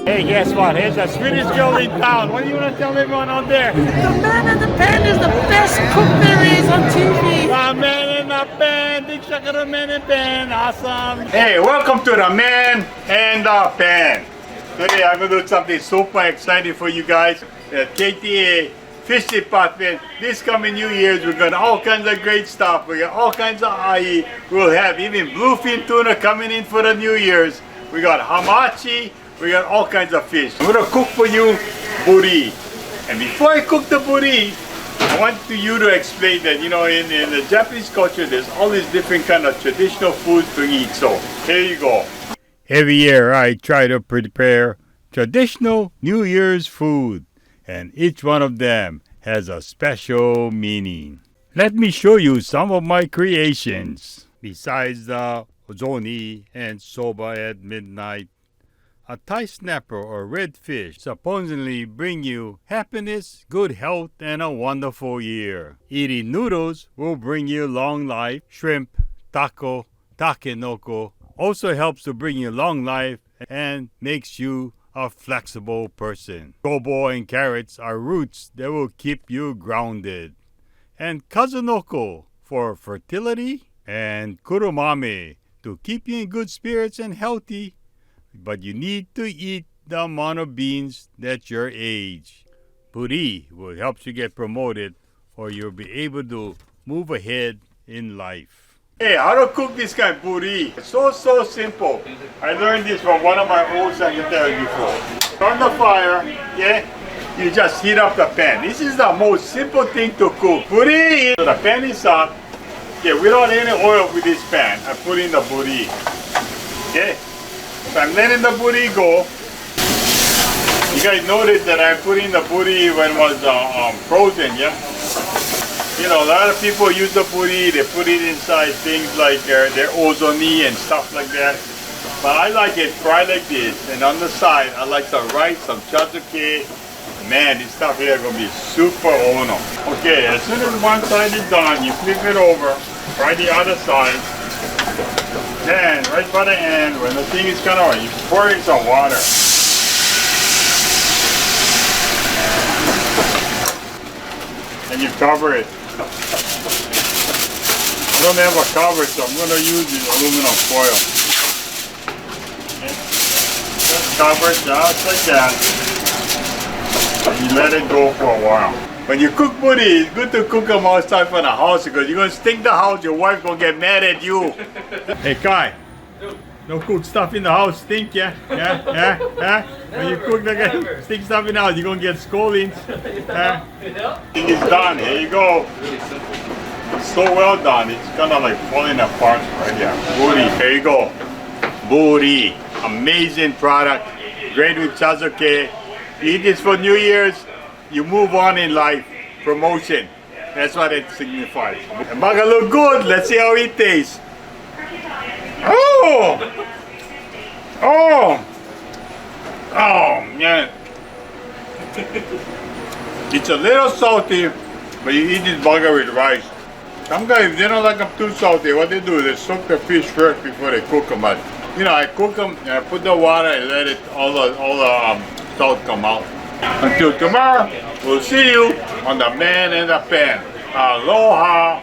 Hey, guess what? Here's the sweetest girl in town. What do you want to tell everyone out there? The man in the pan is the best cook there is on TV. The man in the pan. Big shout out to the man in the pan. Awesome. Hey, welcome to the man in the pan. Today I'm going to do something super exciting for you guys. The KTA Fish Department. This coming New Year's, we're got all kinds of great stuff. We got all kinds of ahi. We'll have even bluefin tuna coming in for the New Year's. We got hamachi. We got all kinds of fish. I'm gonna cook for you BURI. And before I cook the BURI, I want you to explain that, you know, in the Japanese culture, there's all these different kind of traditional foods to eat. So here you go. Every year I try to prepare traditional New Year's food, and each one of them has a special meaning. Let me show you some of my creations. Besides the ozoni and soba at midnight, a Thai snapper or red fish supposedly bring you happiness, good health, and a wonderful year. Eating noodles will bring you long life. Shrimp, taco, takenoko also helps to bring you long life and makes you a flexible person. Gobo and carrots are roots that will keep you grounded. And kazunoko for fertility, and kurumame to keep you in good spirits and healthy. But you need to eat the amount of beans that's your age. BURI will help you get promoted, or you'll be able to move ahead in life. Hey, how to cook this kind of BURI? It's so simple. I learned this from one of my old secretaries before. Turn the fire, yeah? You just heat up the pan. This is the most simple thing to cook. BURI, the pan is hot. Yeah, without any oil with this pan, I put in the BURI. Okay? So I'm letting the BURI go. You guys noticed that I put in the BURI when it was frozen, yeah? You know, a lot of people use the BURI, they put it inside things like their ozoni and stuff like that. But I like it fried like this, and on the side, I like some rice, some chazuke. Man, this stuff here is going to be super ono. Okay, as soon as one side is done, you flip it over, fry the other side. Then, right by the end, when the thing is kind of, you pour in some water. And you cover it. I don't have a cover, so I'm going to use this aluminum foil. Okay. Just cover it just like that. And you let it go for a while. When you cook BURI, it's good to cook them outside from the house because you're going to stink the house, your wife going to get mad at you. Hey Kai, don't cook stuff in the house, stink, yeah? When you cook stink stuff in the house, you're going to get scoldings. Thing is done, here you go. It's so well done, it's kind of like falling apart right here. BURI, here you go. BURI, amazing product, great with chazuke. You eat this for New Year's, you move on in life. Promotion. That's what it signifies. The burger look good. Let's see how it tastes. Oh! Oh! Oh, man. It's a little salty, but you eat this burger with rice. Some guys, they don't like them too salty. What they do is they soak the fish first before they cook them. But, you know, I cook them and I put the water and let it all the salt come out. Until tomorrow, we'll see you on the man in the pan. Aloha!